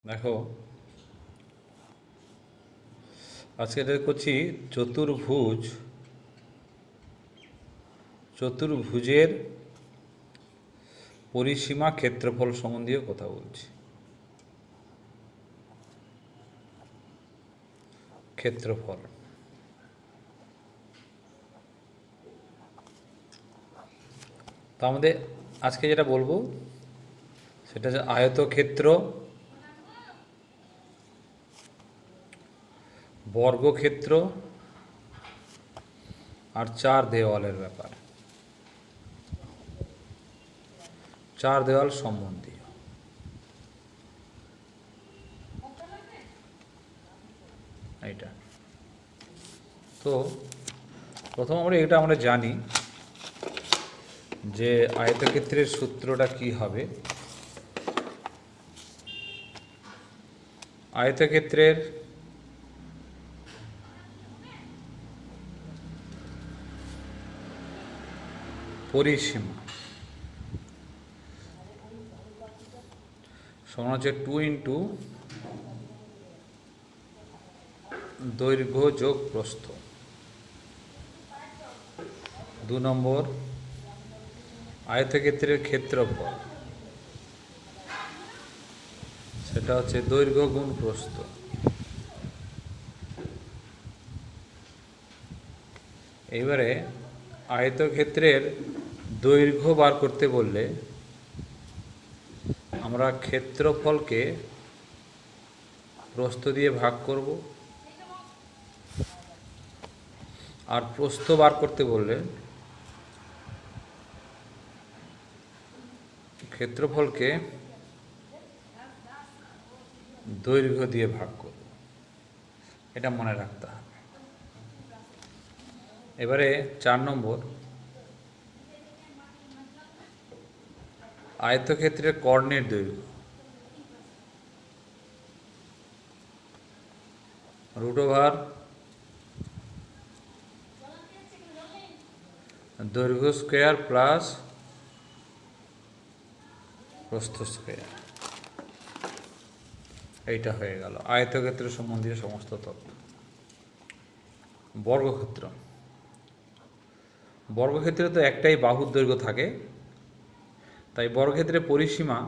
দেখো, আজকে এটা করছি চতুর্ভুজের পরিসীমা ক্ষেত্রফল সম্বন্ধীয় কথা বলছি। ক্ষেত্রফল তার মধ্যে আজকে যেটা বলবো সেটা হচ্ছে আয়তক্ষেত্র, বর্গক্ষেত্র আর চার দেওয়ালের ব্যাপার, চার দেওয়াল সম্বন্ধীয়। এইটা তো প্রথম আমরা জানি যে আয়তক্ষেত্রের সূত্রটা কি হবে। আয়তক্ষেত্রের পরিসীমা সমান হচ্ছে 2 ইন্টু দৈর্ঘ্য যোগ প্রস্থ। 2 নম্বর আয়তক্ষেত্রের ক্ষেত্রফল, সেটা হচ্ছে দৈর্ঘ্য গুণ প্রস্থ। এইবারে আয়তক্ষেত্রের দৈর্ঘ্য বার করতে বললে আমরা ক্ষেত্রফলকে প্রস্থ দিয়ে ভাগ করব, আর প্রস্থ বার করতে বললে ক্ষেত্রফলকে দৈর্ঘ্য দিয়ে ভাগ করব। এটা মনে রাখতে হবে। এবারে 4 নম্বর আয়তক্ষেত্রের কর্ণের দৈর্ঘ্য, √, দৈর্ঘ্য স্কোয়ার প্লাস প্রস্থ স্কোয়ার। এইটা হয়ে গেল আয়তক্ষেত্র সম্বন্ধীয় সমস্ত তথ্য। বর্গক্ষেত্র, বর্গক্ষেত্রে তো একটাই বাহুর দৈর্ঘ্য থাকে, তাই বর্গক্ষেত্রের পরিসীমা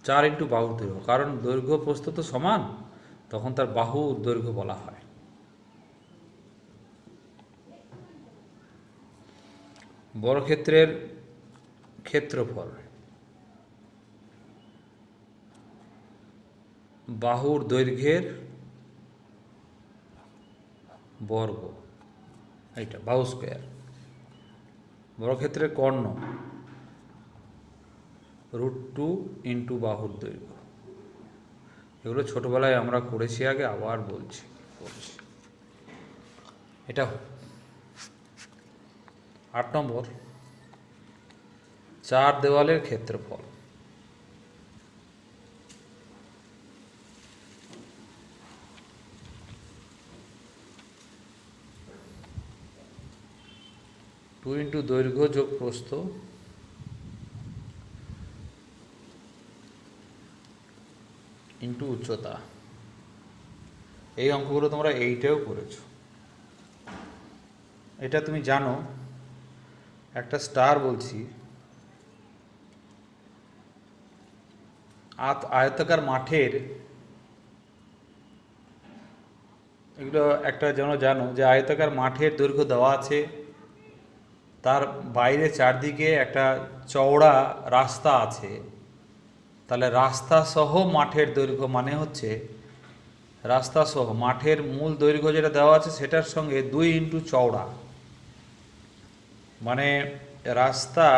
4 ইন্টু বাহুর দৈর্ঘ্য। কারণ দৈর্ঘ্য প্রস্থ তো সমান, তখন তার বাহুর দৈর্ঘ্য বলা হয়। বর্গক্ষেত্রের ক্ষেত্রফল বাহুর দৈর্ঘ্যের বর্গ, এইটা বাহু স্কোয়ার। বর্গক্ষেত্রের কর্ণ √2 ইন্টু বাহুর দৈর্ঘ্য। এগুলো ছোটবেলায় আমরা করেছি, আগে আবার বলছি। এটা 8 নম্বর চার দেওয়ালের ক্ষেত্রফল, টু ইন্টু দৈর্ঘ্য যোগ প্রস্থ ইন্টু উচ্চতা। এই অঙ্কগুলো তোমরা এইটাও করেছো। এটা তুমি জানো, একটা স্টার বলছি, আয়তাকার মাঠের, এগুলো একটা যেন জানো যে আয়তাকার মাঠের দৈর্ঘ্য দেওয়া আছে, তার বাইরে চারদিকে একটা চওড়া রাস্তা আছে, তাহলে রাস্তা সহ মাঠের দৈর্ঘ্য মানে হচ্ছে রাস্তা সহ মাঠের মূল দৈর্ঘ্য যেটা দেওয়া আছে সেটার সঙ্গে 2 ইন্টু চওড়া। মানে রাস্তা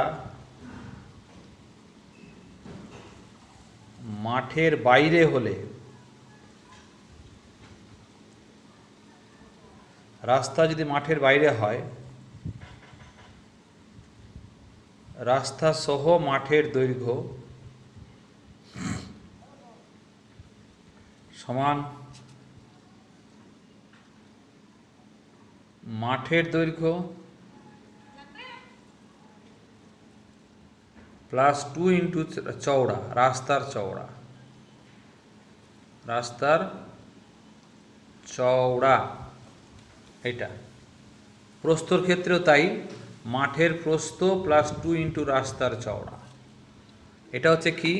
মাঠের বাইরে হলে, রাস্তা যদি মাঠের বাইরে হয়, রাস্তা সহ মাঠের দৈর্ঘ্য সমান মাঠের দৈর্ঘ্য প্লাস 2 ইন্টু চওড়া, রাস্তার চওড়া, রাস্তার চওড়া এটা। প্রস্থর ক্ষেত্রেও তাই, মাঠের প্রস্থ প্লাস 2 ইন্টু রাস্তার চওড়া। এটা হচ্ছে কি,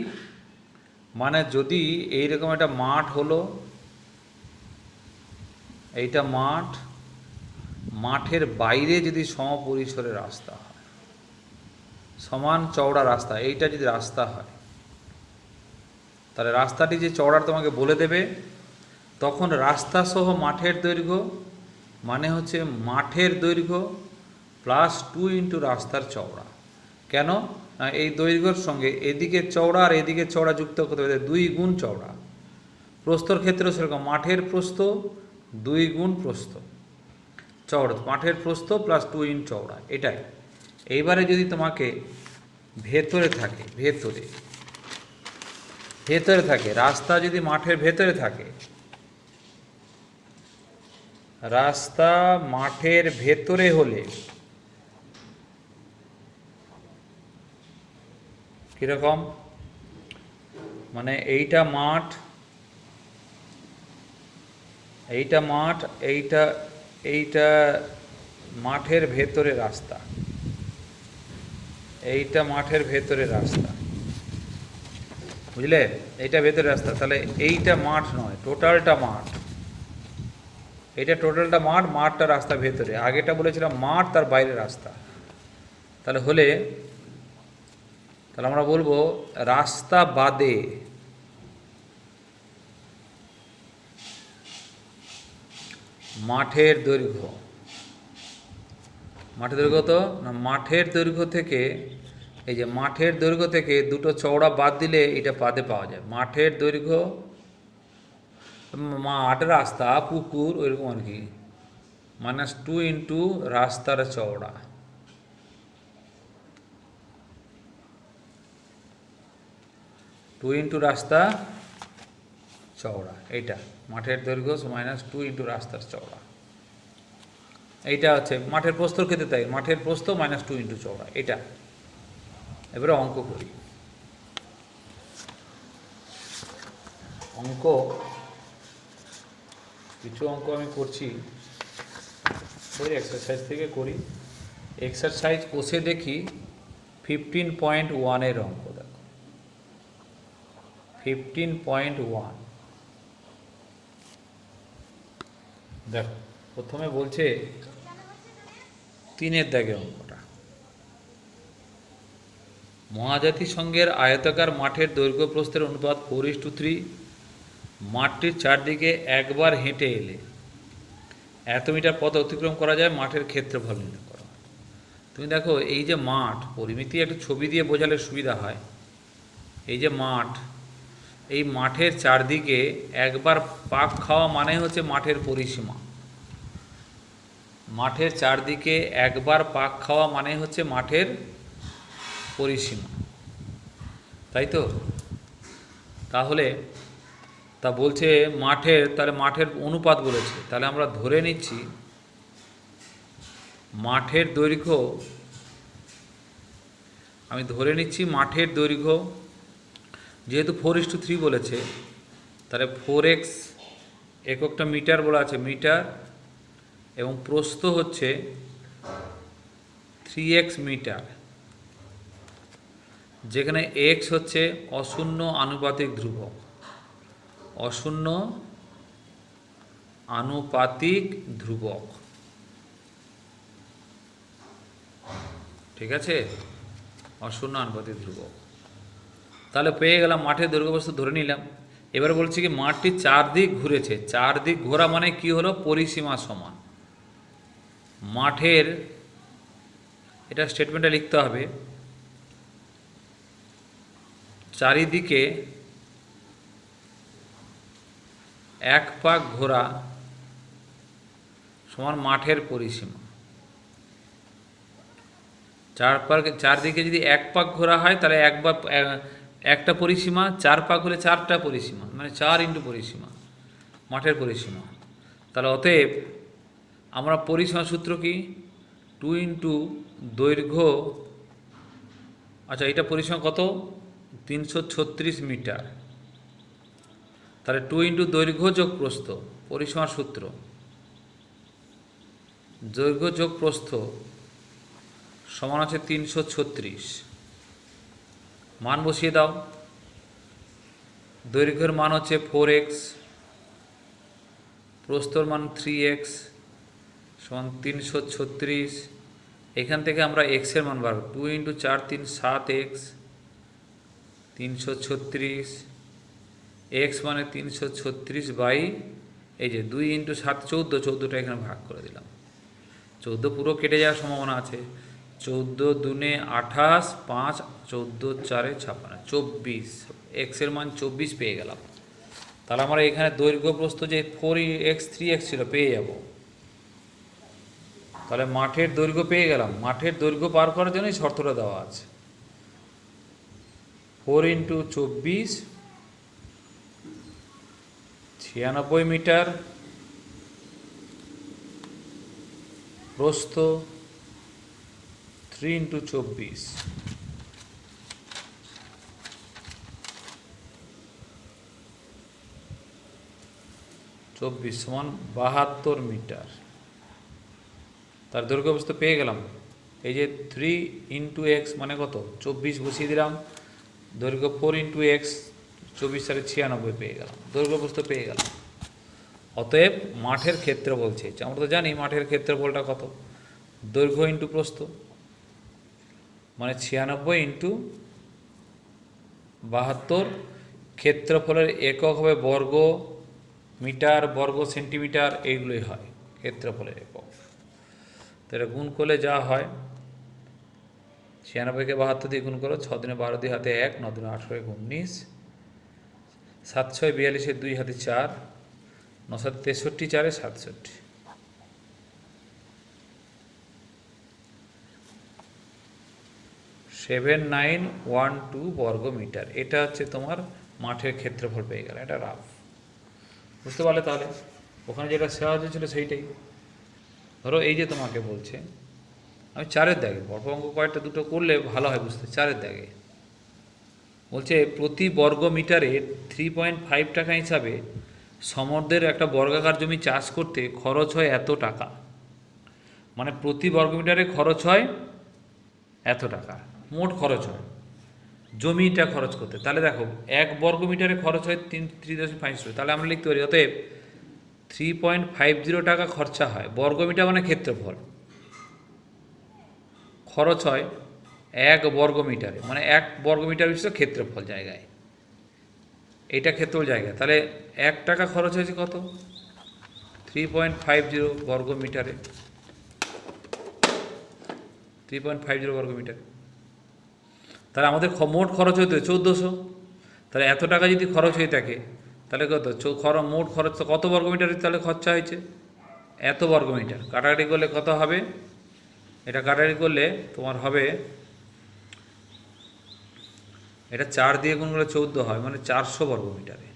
মানে যদি এইরকম একটা মাঠ হলো, এইটা মাঠ, মাঠের বাইরে যদি সমপরিসরের রাস্তা হয়, সমান চওড়া রাস্তা, এইটা যদি রাস্তা হয়, তাহলে রাস্তাটি যে চওড়া তোমাকে বলে দেবে, তখন রাস্তা সহ মাঠের দৈর্ঘ্য মানে হচ্ছে মাঠের দৈর্ঘ্য প্লাস 2 ইন্টু রাস্তার চওড়া। কেন না, এই দৈর্ঘ্যের সঙ্গে এদিকে চওড়া আর এদিকে চওড়া যুক্ত করতে হবে, 2 গুণ চওড়া। প্রস্থর ক্ষেত্রেও সেরকম, মাঠের প্রস্থ 2 গুণ প্রস্থ চওড়া, মাঠের প্রস্থ প্লাস 2 ইন্টু চওড়া, এটাই। এইবারে যদি তোমাকে ভেতরে থাকে, ভেতরে থাকে রাস্তা, যদি মাঠের ভেতরে থাকে, রাস্তা মাঠের ভেতরে হলে কীরকম, মানে এইটা মাঠ, এইটা মাঠ, এইটা মাঠের ভেতরে রাস্তা, এইটা মাঠের ভেতরে রাস্তা, বুঝলে, এইটা ভেতরে রাস্তা। তাহলে এইটা মাঠ নয়, টোটালটা মাঠ, এটা টোটালটা মাঠ, মাঠটা রাস্তা ভেতরে, আগেটা বলেছিলাম মাঠ তার বাইরে রাস্তা। তাহলে আমরা বলবো রাস্তা বাদে মাঠের দৈর্ঘ্য, মাঠের দৈর্ঘ্য তো না, মাঠের দৈর্ঘ্য থেকে, এই যে মাঠের দৈর্ঘ্য থেকে দুটো চওড়া বাদ দিলে এটা বাদে পাওয়া যায়। মাঠের দৈর্ঘ্য, মাঠ রাস্তা পুকুর ওইরকম আর কি, -2 ইন্টু রাস্তার চওড়া, টু ইন্টু রাস্তা চওড়া, এইটা মাঠের দৈর্ঘ্য -2 ইন্টু রাস্তার চওড়া। এইটা হচ্ছে মাঠের প্রস্থর ক্ষেত্রে তাই, মাঠের প্রস্থ -2 ইন্টু চওড়া, এটা। এবারে অঙ্ক করি, অঙ্ক কিছু অঙ্ক আমি করছি, ওই এক্সারসাইজ থেকে করি। এক্সারসাইজ কষে দেখি 15.1 এর অঙ্ক, দেখো 15.1। দেখো প্রথমে বলছে 3-এর দাগের অঙ্কটা, মহাজাতি সংঘের আয়তাকার মাঠের দৈর্ঘ্য প্রস্থের অনুপাত 4:3, মাঠটির চারদিকে একবার হেঁটে এলে এত মিটার পথ অতিক্রম করা যায়, মাঠের ক্ষেত্রফল নির্ণয় করো। তুমি দেখো এই যে মাঠ, পরিমিতি একটা ছবি দিয়ে বোঝালে সুবিধা হয়। এই যে মাঠ, এই মাঠের চারদিকে একবার পাক খাওয়া মানে হচ্ছে মাঠের পরিসীমা, মাঠের চারদিকে একবার পাক খাওয়া মানে হচ্ছে মাঠের পরিসীমা, তাই তো। তাহলে তা বলছে মাঠের, তাহলে মাঠের অনুপাত বলেছে, তাহলে আমরা ধরে নিচ্ছি মাঠের দৈর্ঘ্য, আমি ধরে নিচ্ছি মাঠের দৈর্ঘ্য, যেহেতু 4:3 বলেছে, তাহলে 4x, এককটা মিটার বলা আছে, মিটার, এবং প্রস্থ হচ্ছে 3x মিটার, যেখানে x হচ্ছে অশূন্য আনুপাতিক ধ্রুবক, অশূন্য আনুপাতিক ধ্রুবক, ঠিক আছে, অশূন্য আনুপাতিক ধ্রুবক। তাহলে পেয়ে গেলাম মাঠের দৈর্ঘ্য প্রস্থ ধরে নিলাম। এবার বলছি কি মাঠটি চারদিক ঘুরেছে, চারদিক ঘোরা মানে কি হলো, পরিসীমা সমান মাঠের, এটা স্টেটমেন্টে লিখতে হবে, চারিদিকে এক পাক ঘোরা সমান মাঠের পরিসীমা। চারদিকে যদি এক পাক ঘোরা হয় তাহলে একবার একটা পরিসীমা, 4 পাক হলে 4টা পরিসীমা, মানে 4 ইন্টু পরিসীমা, মাঠের পরিসীমা। তাহলে অতএব আমরা পরিসীমা সূত্র কি, 2 ইন্টু দৈর্ঘ্য, আচ্ছা, এটা পরিসীমা কত? 336 মিটার। তাহলে 2 ইন্টু দৈর্ঘ্য যোগ প্রস্থ, পরিসীমার সূত্র দৈর্ঘ্য যোগ প্রস্থ সমান আছে 336। মান বসিয়ে দাও। দৈর্ঘ্যের মান হচ্ছে 4x, প্রস্থর মান 3x সমান 336। এখান থেকে আমরা এক্সের মান বার 2 ইন্টু 4 3 7x, 336। এক্স মানে 336 বাই এই যে 2 ইন্টু 7 14, 14টা এখানে ভাগ করে দিলাম। 14 পুরো কেটে যাওয়ার সম্ভাবনা আছে। 14 দুনে 28, 5 14 4 56, 24। এক্সের মান 24 পেয়ে গেলাম। তাহলে আমরা এখানে দৈর্ঘ্য প্রস্থ যে 4x 3x ছিল পেয়ে যাব। তাহলে মাঠের দৈর্ঘ্য পেয়ে গেলাম। মাঠের দৈর্ঘ্য পার করার জন্যই শর্তটা দেওয়া আছে। 4 ইন্টু 24 96 মিটার, প্রস্থ 3 ইন্টু 24 24 সমান 72 মিটার। তার দৈর্ঘ্য প্রস্থ পেয়ে গেলাম। এই যে 3 ইন্টু এক্স মানে কত? 24 বসিয়ে দিলাম। দৈর্ঘ্য 4 ইন্টু এক্স 24 সালে 96 পেয়ে গেলাম। দৈর্ঘ্য প্রস্থ পেয়ে গেলাম। অতএব মাঠের ক্ষেত্রফল চেয়েছে। আমরা তো জানি মাঠের ক্ষেত্রফলটা কত, দৈর্ঘ্য ইন্টু প্রস্থ মানে 96 ইন্টু 72। ক্ষেত্রফলের একক হবে বর্গ মিটার, বর্গ সেন্টিমিটার, এইগুলোই হয় ক্ষেত্রফলের একক। তো এটা গুণ করলে যা হয় 96কে 72 দিয়ে গুণ করো, 6 দিনে 12 দিয়ে হাতে 1, 9 দিনে 18 19, 7 6 42, 2 হাতে 4, 9 7 63, 4 67। সেভেন 912 বর্গ মিটার। এটা হচ্ছে তোমার মাঠের ক্ষেত্রফল পেয়ে গেল। এটা রাফ, বুঝতে পারলে? তাহলে ওখানে যেটা সহজ ছিল সেইটাই। ধরো এই যে তোমাকে বলছে, আমি 4-এর দাগে বর্গ অঙ্ক কয়েকটা দুটো করলে ভালো হয় বুঝতে। 4-এর দাগে বলছে প্রতি বর্গ মিটারে 3.5 টাকা হিসাবে সমরদের একটা বর্গাকার জমি চাষ করতে খরচ হয় এত টাকা। মানে প্রতি বর্গ মিটারে খরচ হয় এত টাকা, মোট খরচ হয় জমিটা খরচ করতে। তাহলে দেখো 1 বর্গ মিটারে খরচ হয় 3.5। তাহলে আমরা লিখতে পারি অতএব 3.50 টাকা খরচা হয়। বর্গ মিটার মানে ক্ষেত্রফল, খরচ হয় 1 বর্গ মিটারে, মানে 1 বর্গ মিটার বিশিষ্ট ক্ষেত্রফল জায়গায়, এইটা ক্ষেত্রফল জায়গায়। তাহলে 1 টাকা খরচ হয়েছে কত? 3.50 বর্গ মিটারে, 3.50 বর্গ মিটার। তাহলে আমাদের মোট খরচ হইতে 1400। তাহলে এত টাকা যদি খরচ হয়ে থাকে তাহলে কত মোট খরচ তো কত বর্গ মিটার তাহলে খরচা হয়েছে? এত বর্গ মিটার। কাটাকাটি করলে কত হবে? এটা কাটাকাটি করলে তোমার হবে, এটা 4 দিয়ে গুণ করলে 14 হয়, মানে 400 বর্গ মিটারে।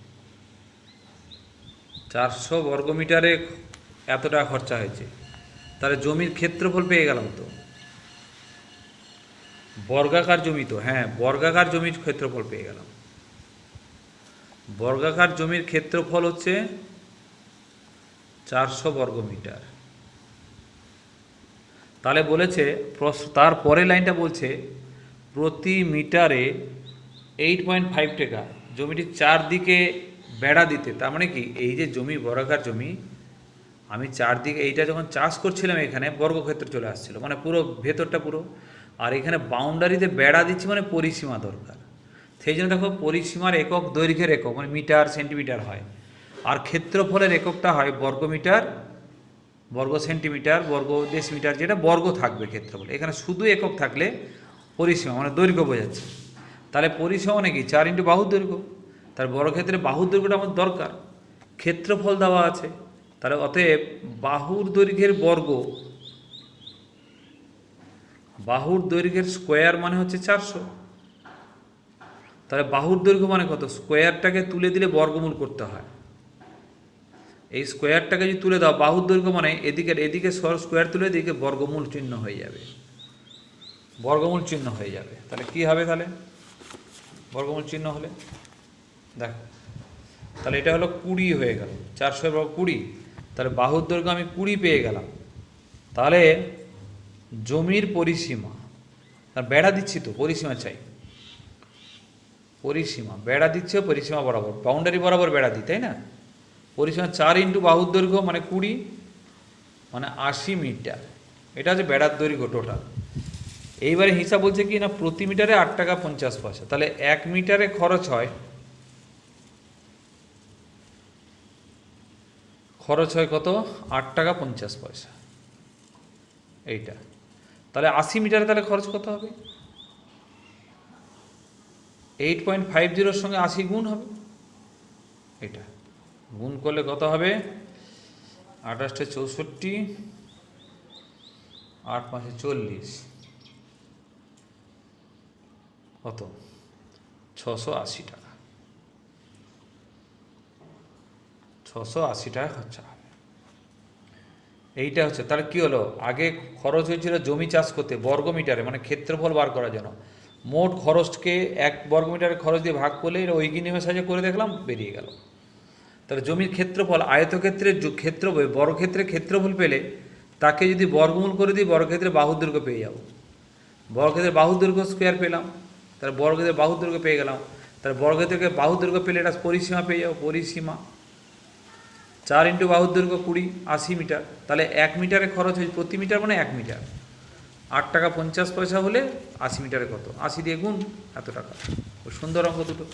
400 বর্গ মিটারে এত টাকা খরচা হয়েছে। তাহলে জমির ক্ষেত্রফল পেয়ে গেলাম তো। বর্গাকার জমি তো, হ্যাঁ বর্গাকার জমির ক্ষেত্রফল পেয়ে গেলাম। বর্গাকার জমির ক্ষেত্রফল হচ্ছে 400 বর্গ মিটার। তাহলে বলেছে তার পরের লাইনটা বলছে প্রতি মিটারে 8.5 টাকা জমিটির চারদিকে বেড়া দিতে। তার মানে কি, এই যে জমি বর্গাকার জমি, আমি চারদিকে এইটা যখন চাষ করছিলাম এখানে বর্গক্ষেত্র চলে আসছিল, মানে পুরো ভেতরটা পুরো, আর এখানে বাউন্ডারিতে বেড়া দিচ্ছি মানে পরিসীমা দরকার। সেই জন্য দেখো পরিসীমার একক দৈর্ঘ্যের একক মানে মিটার সেন্টিমিটার হয়, আর ক্ষেত্রফলের এককটা হয় বর্গ মিটার, বর্গ সেন্টিমিটার, বর্গ ডেসিমিটার, যেটা বর্গ থাকবে ক্ষেত্রফল। এখানে শুধু একক থাকলে পরিসীমা মানে দৈর্ঘ্য বোঝাচ্ছে। তাহলে পরিসীমা মানে কি? 4 ইন্টু বাহুর দৈর্ঘ্য। তার বর্গক্ষেত্রে বাহুর দৈর্ঘ্যটা আমার দরকার, ক্ষেত্রফল দেওয়া আছে। তাহলে অতএব বাহুর দৈর্ঘ্যের বর্গ, বাহুর দৈর্ঘ্যের স্কোয়ার মানে হচ্ছে 400। তাহলে বাহুর দৈর্ঘ্য মানে কত? স্কোয়ারটাকে তুলে দিলে বর্গমূল করতে হয়। এই স্কোয়ারটাকে যদি তুলে দাও, বাহুর দৈর্ঘ্য মানে এদিকে স্কোয়ার তুলে এদিকে বর্গমূল চিহ্ন হয়ে যাবে। বর্গমূল চিহ্ন হয়ে যাবে। তাহলে কি হবে? তাহলে বর্গমূল চিহ্ন হলে দেখো, তাহলে এটা হলো 20 হয়ে গেল, 400 বর্গ 20, তাহলে বাহুর দৈর্ঘ্য আমি 20 পেয়ে গেলাম। তাহলে জমির পরিসীমা, আর বেড়া দিচ্ছি তো, পরিসীমা চাই, পরিসীমা বেড়া দিচ্ছে, পরিসীমা বরাবর বাউন্ডারি বরাবর বেড়া দিই, তাই না? পরিসীমা 4 ইন্টু বাহুর দৈর্ঘ্য মানে 20 মানে 80 মিটার, এটা হচ্ছে বেড়ার দৈর্ঘ্য টোটাল। এইবারে হিসাব বলছে কি না, প্রতি মিটারে 8 টাকা 50 পয়সা। তাহলে 1 মিটারে খরচ হয় কত? 8 টাকা 50 পয়সা, এইটা। তাহলে 80 মিটারে তাহলে খরচ কত হবে? 8.50 সঙ্গে 80 গুণ হবে, এটা গুণ করলে কত হবে? 28 64, 8 5 40, কত? 680 টাকা, 680 টাকা খরচা হবে। এইটা হচ্ছে, তাহলে কি হলো, আগে খরচ হয়েছিল জমি চাষ করতে বর্গ মিটারে, মানে ক্ষেত্রফল বার করার জন্য। মোট খরচকে 1 বর্গ মিটারের খরচ দিয়ে ভাগ করলে এটা ঐগিনীয় সাহায্যে করে দেখলাম, বেরিয়ে গেল। তাহলে জমির ক্ষেত্রফল, আয়তক্ষেত্রের ক্ষেত্র, বর্গক্ষেত্রে ক্ষেত্রফল পেলে তাকে যদি বর্গমূল করে দিই, বর্গক্ষেত্রে বাহুর দৈর্ঘ্য পেয়ে যাব। বর্গক্ষেত্রে বাহুর দৈর্ঘ্য স্কোয়ার পেলাম, তাহলে বর্গক্ষেত্রে বাহুর দৈর্ঘ্য পেয়ে গেলাম। তাহলে বর্গক্ষেত্রে বাহুর দৈর্ঘ্য পেলে এটা পরিসীমা পেয়ে যাবো, পরিসীমা 4 ইন্টু বাহুর দৈর্ঘ্য 20, 80 মিটার। তাহলে 1 মিটারে খরচ হয়েছে, প্রতি মিটার মানে 1 মিটার, 8 টাকা 50 পয়সা হলে 80 মিটারে কত? 80 দিয়ে গুণ, এত টাকা। সুন্দর অঙ্ক দুটো,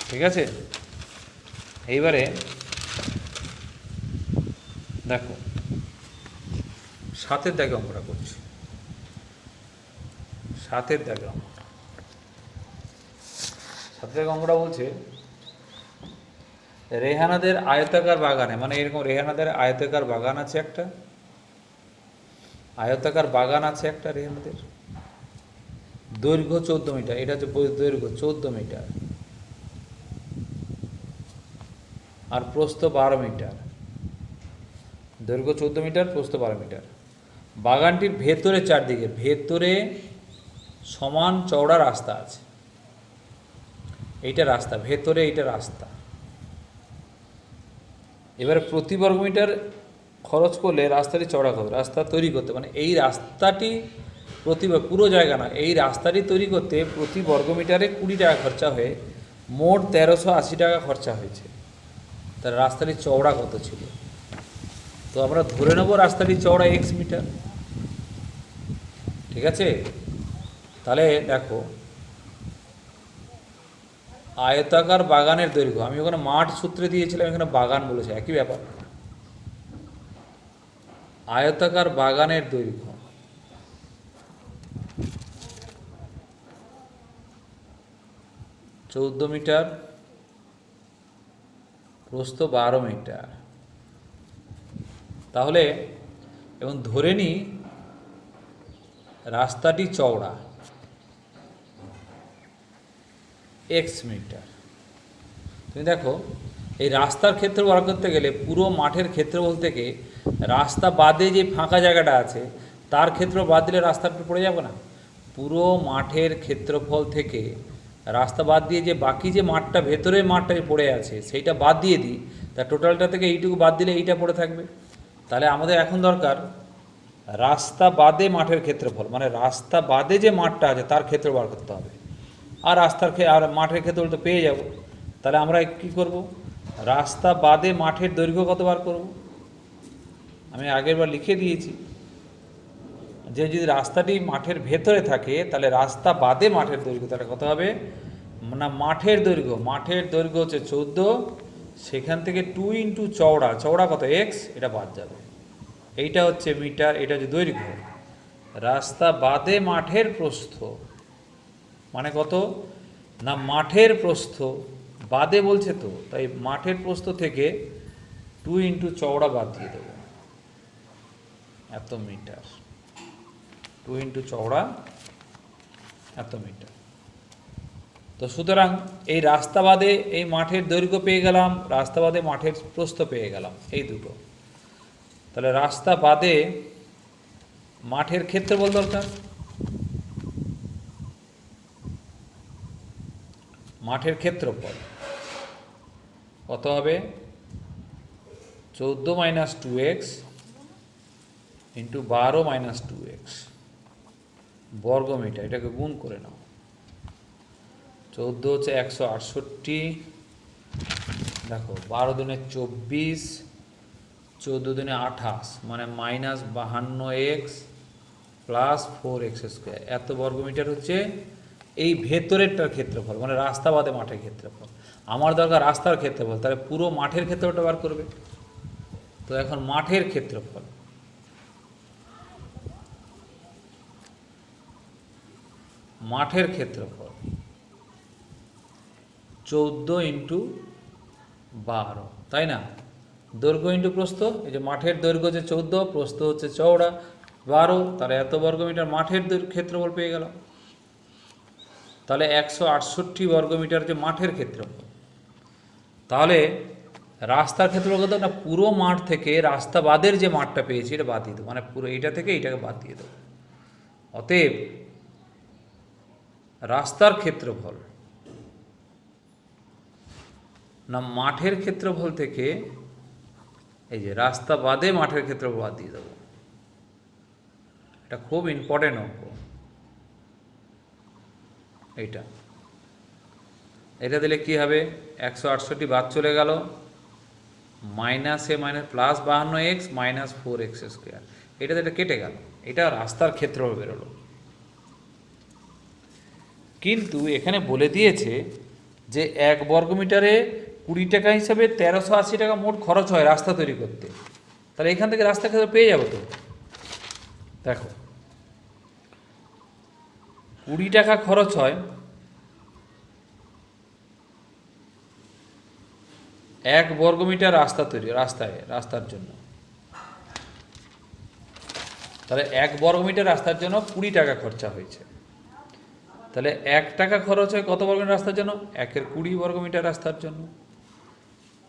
ঠিক আছে। এইবারে দেখো 7-এর দাগে অঙ্কটা করছি, 7-এর দাগে অঙ্ক। 7-এর দাগে অঙ্কটা বলছে রেহানাদের আয়তাকার বাগানে, মানে এরকম রেহানাদের আয়তাকার বাগান আছে একটা, আয়তাকার বাগান আছে একটা রেহানাদের, দৈর্ঘ্য 14 মিটার, এটা হচ্ছে দৈর্ঘ্য 14 মিটার, আর প্রস্থ 12 মিটার, দৈর্ঘ্য 14 মিটার, প্রস্থ 12 মিটার। বাগানটির ভেতরে, চারদিকে ভেতরে সমান চওড়া রাস্তা আছে, এইটা রাস্তা, ভেতরে এইটা রাস্তা। এবারে প্রতি বর্গ মিটার খরচ করলে রাস্তাটি চওড়া করবে, রাস্তা তৈরি করতে, মানে এই রাস্তাটি প্রতি, পুরো জায়গা না, এই রাস্তাটি তৈরি করতে প্রতি বর্গ মিটারে 20 টাকা খরচা হয়ে মোট 1380 টাকা খরচা হয়েছে। তার রাস্তাটি চওড়া কত ছিল? তো আমরা ধরে নেব রাস্তাটি চওড়া x মিটার, ঠিক আছে। তাহলে দেখো আয়তাকার বাগানের দৈর্ঘ্য, আমি ওখানে মাঠ সূত্রে দিয়েছিলাম, এখানে বাগান বলেছে, একই ব্যাপার। আয়তাকার বাগানের দৈর্ঘ্য 14 মিটার, প্রস্থ 12 মিটার। তাহলে এবং ধরে নিই রাস্তাটি চওড়া x মিটার। তুমি দেখো এই রাস্তার ক্ষেত্র বার করতে গেলে পুরো মাঠের ক্ষেত্রফল থেকে রাস্তা বাদে যে ফাঁকা জায়গাটা আছে তার ক্ষেত্র বাদ দিলে রাস্তাটা পড়ে যাবে না? পুরো মাঠের ক্ষেত্রফল থেকে রাস্তা বাদ দিয়ে যে বাকি যে মাঠটা, ভেতরে মাঠটা পড়ে আছে সেইটা বাদ দিয়ে দিই, তা টোটালটা থেকে এইটুকু বাদ দিলে এইটা পড়ে থাকবে। তাহলে আমাদের এখন দরকার রাস্তা বাদে মাঠের ক্ষেত্রফল, মানে রাস্তা বাদে যে মাঠটা আছে তার ক্ষেত্র বার করতে হবে। আর আর মাঠের ক্ষেত্রফল তো পেয়ে যাব। তাহলে আমরা কি করব, রাস্তা বাদে মাঠের দৈর্ঘ্য কত বার করব? আমি আগের বার লিখে দিয়েছি যে যদি রাস্তাটি মাঠের ভেতরে থাকে তাহলে রাস্তা বাদে মাঠের দৈর্ঘ্য তাহলে কত হবে না, মাঠের দৈর্ঘ্য হচ্ছে 14, সেখান থেকে 2 ইন্টু চওড়া, চওড়া কত x, এটা বাদ যাবে, এইটা হচ্ছে মিটার, এটা হচ্ছে দৈর্ঘ্য। রাস্তা বাদে মাঠের প্রস্থ মানে কত না, মাঠের প্রস্থ বাদে বলছে তো, তাই মাঠের প্রস্থ থেকে 2 ইন্টু চওড়া বাদ দিয়ে দেবো, এত মিটার, 2 ইন্টু চওড়া এত মিটার। তো সুতরাং এই রাস্তা বাদে এই মাঠের দৈর্ঘ্য পেয়ে গেলাম, রাস্তা বাদে মাঠের প্রস্থ পেয়ে গেলাম, এই দুটো। তাহলে রাস্তা বাদে মাঠের ক্ষেত্রফল দরকার, মাঠের ক্ষেত্রফল কত হবে 14 minus 2x into 12 minus 2x বর্গমিটার। এটাকে গুণ করে নাও। 14 হচ্ছে 168, দেখো 12 দুনে 24, 14 দুনে 28, মানে minus 52x plus 4x square. এত বর্গমিটার হচ্ছে এই ভেতরেরটার ক্ষেত্রফল, মানে রাস্তা বাদে মাঠের ক্ষেত্রফল। আমার দরকার রাস্তার ক্ষেত্রফল, তাহলে পুরো মাঠের ক্ষেত্রফলটা বার করবে। তো এখন মাঠের ক্ষেত্রফল মাঠের ক্ষেত্রফল 14 ইন্টু 12, তাই না? দৈর্ঘ্য ইন্টু প্রস্থ, এই যে মাঠের দৈর্ঘ্য হচ্ছে 14, প্রস্থ হচ্ছে চওড়া 12, তাহলে এত বর্গমিটার মাঠের ক্ষেত্রফল পেয়ে গেল। তাহলে 168 বর্গমিটার যে মাঠের ক্ষেত্রফল। তাহলে রাস্তার ক্ষেত্রফল কত না, পুরো মাঠ থেকে রাস্তা বাদের যে মাঠটা পেয়েছি এটা বাদ দিয়ে দেবো, মানে পুরো এইটা থেকে এইটাকে বাদ দিয়ে দেবো। অতএব রাস্তার ক্ষেত্রফল না মাঠের ক্ষেত্রফল থেকে এই যে রাস্তা বাদে মাঠের ক্ষেত্রফল বাদ দিয়ে দেবো। এটা খুব ইম্পর্টেন্ট অঙ্ক। এটা দিলে কি হবে, 168 বাদ চলে গেল, মাইনাসে minus plus 52x minus 4x square, এটা কেটে গেল। এটা রাস্তার ক্ষেত্রফল বেরোলো। কিন্তু এখানে বলে দিয়েছে যে 1 বর্গমিটারে 20 টাকা হিসাবে 1380 টাকা মোট খরচ হয় রাস্তা তৈরি করতে। তাহলে এখান থেকে রাস্তা ক্ষেত্র পেয়ে যাবো তো। দেখো 20 টাকা খরচ হয় 1 বর্গমিটার রাস্তা তৈরি রাস্তার জন্য। তাহলে 1 বর্গমিটার রাস্তার জন্য 20 টাকা খরচা হয়েছে। তাহলে 1 টাকা খরচ হয় কত বর্গমিটার রাস্তার জন্য, 1 এর 20 বর্গমিটার রাস্তার জন্য।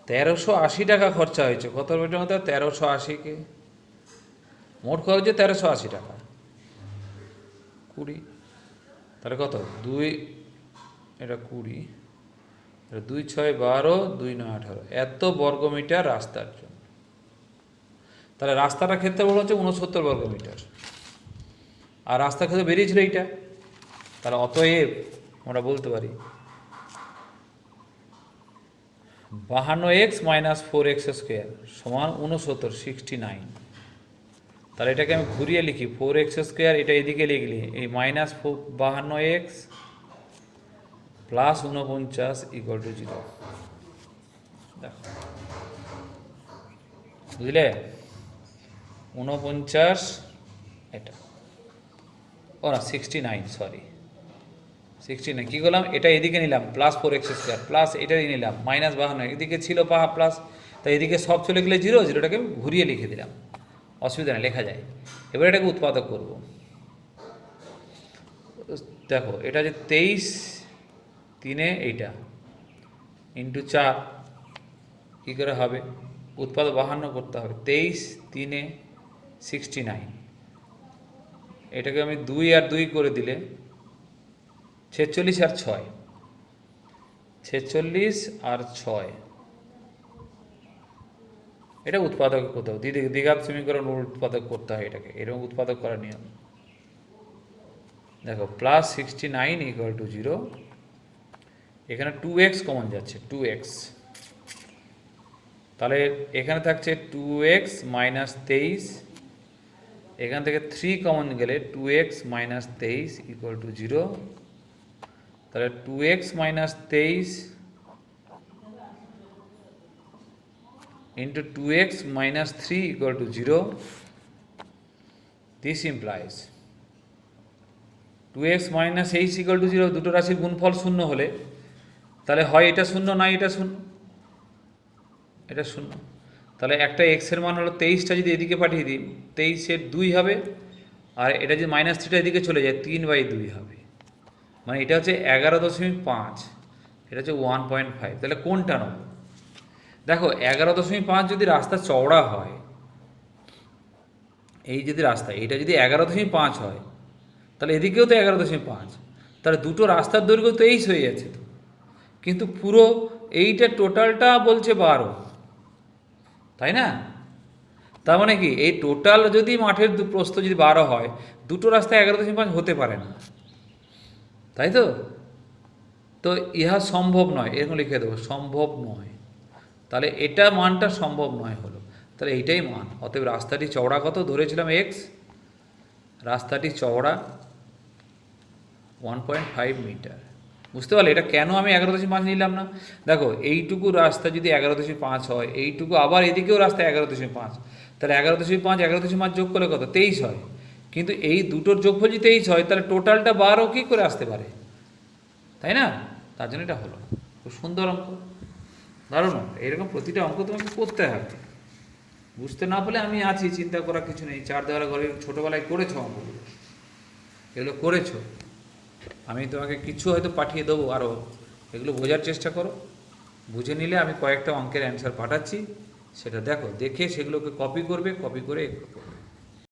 1380 টাকা খরচা হয়েছে কত বর্গমিটার মধ্যে, 1380কে মোট খরচ হচ্ছে 1380 টাকা 20, তাহলে কত 2, এটা 20, 2 6 12, 2 9 18, এত বর্গমিটার রাস্তার জন্য। তাহলে রাস্তাটা ক্ষেত্রফল হচ্ছে 69 বর্গমিটার, আর রাস্তার ক্ষেত্রে বেরিয়েছিল এইটা। তাহলে অতএব আমরা বলতে পারি 52x মাইনাস 4x স্কোয়ার সমান 69, তাহলে এটাকে আমি ঘুরিয়ে লিখি 4x স্কোয়ার, এটা এদিকে লিখলি এই minus 52x plus 49 equal to 0। দেখো বুঝলে, 49 এটা, ও না 69, সরি 69 কী করলাম, এটা এদিকে নিলাম প্লাস 4x স্কোয়ার, প্লাস এটা নিলাম মাইনাস 52, এদিকে ছিল প্লাস, তাই এদিকে সব চলে গেলে 0, 0টাকে ঘুরিয়ে লিখে দিলাম, অসুবিধা নেই, লেখা যায়। এবার এটাকে উৎপাদক করব। দেখো এটা যে 23 3 এইটা ইন্টু 4 কী করে হবে, উৎপাদক 52 করতে হবে। 23 3 69, এটাকে আমি 2 আর 2 করে দিলে 46 আর 6, 46 আর 6, এটা উৎপাদক করতে হবে। দ্বিঘাত সমীকরণ উৎপাদক করতে হয়, এটাকে এরকম উৎপাদক করার নিয়ম। দেখো প্লাস 69 ইকুয়াল টু 0, এখানে 2x কমন যাচ্ছে 2x, তাহলে এখানে থাকছে 2x মাইনাস 23, এখান থেকে 3 কমন গেলে 2x মাইনাস 23 ইকুয়াল টু 0, তাহলে 2x minus 23 into 2x minus 3 equal to 0. This implies 2x minus h equal to 0, দুটো রাশির গুণফল শূন্য হলে তাহলে হয় এটা শূন্য, না এটা শূন্য, এটা শূন্য। তাহলে একটা x এর মান হলো 23টা যদি এদিকে পাঠিয়ে দিই 23 এর 2 হবে, আর এটা যদি মাইনাস 3টা এদিকে চলে যায় 3/2 হবে, মানে এটা হচ্ছে 11.5, এটা হচ্ছে 1.5। তাহলে কোনটা নেব? দেখো 11.5 যদি রাস্তা চওড়া হয়, এই যদি রাস্তা এটা যদি 11.5 হয়, তাহলে এদিকেও তো 11.5, তাহলে দুটো রাস্তার দৈর্ঘ্য তো 23 হয়ে যাচ্ছে। তো কিন্তু পুরো এইটা টোটালটা বলছে 12, তাই না? তার মানে কি এই টোটাল যদি মাঠের প্রস্থ যদি 12 হয়, দুটো রাস্তায় 11.5 হতে পারে না, তাই তো? তো ইহা সম্ভব নয়, এরকম লিখে দেবো, সম্ভব নয়। তাহলে এটা মানটা সম্ভব নয় হলো, তাহলে এইটাই মান। অতএব রাস্তাটি চওড়া কত ধরেছিলাম? এক্স। রাস্তাটি চওড়া 1.5 মিটার। বুঝতে পারলে এটা কেন আমি 11.5 নিলাম না? দেখো এইটুকু রাস্তা যদি 11.5 হয়, এইটুকু আবার এদিকেও রাস্তা 11.5, তাহলে 11.5 11.5 যোগ করলে কত? 23 হয়। কিন্তু এই দুটোর যোগফল যদি 23 হয়, তাহলে টোটালটা 12 কী করে আসতে পারে, তাই না? তার জন্য এটা হলো। খুব সুন্দর অঙ্ক, দারুণ অঙ্ক। এরকম প্রতিটা অঙ্ক তোমাকে করতে হবে। বুঝতে না পারলে আমি আছি, চিন্তা করার কিছু নেই। 4 দেওয়ার ঘরে ছোটোবেলায় করেছো অঙ্কগুলো, এগুলো করেছো। আমি তোমাকে কিছু হয়তো পাঠিয়ে দেবো আরও, এগুলো বোঝার চেষ্টা করো। বুঝে নিলে আমি কয়েকটা অঙ্কের অ্যান্সার পাঠাচ্ছি, সেটা দেখো, দেখে সেগুলোকে কপি করবে, কপি করে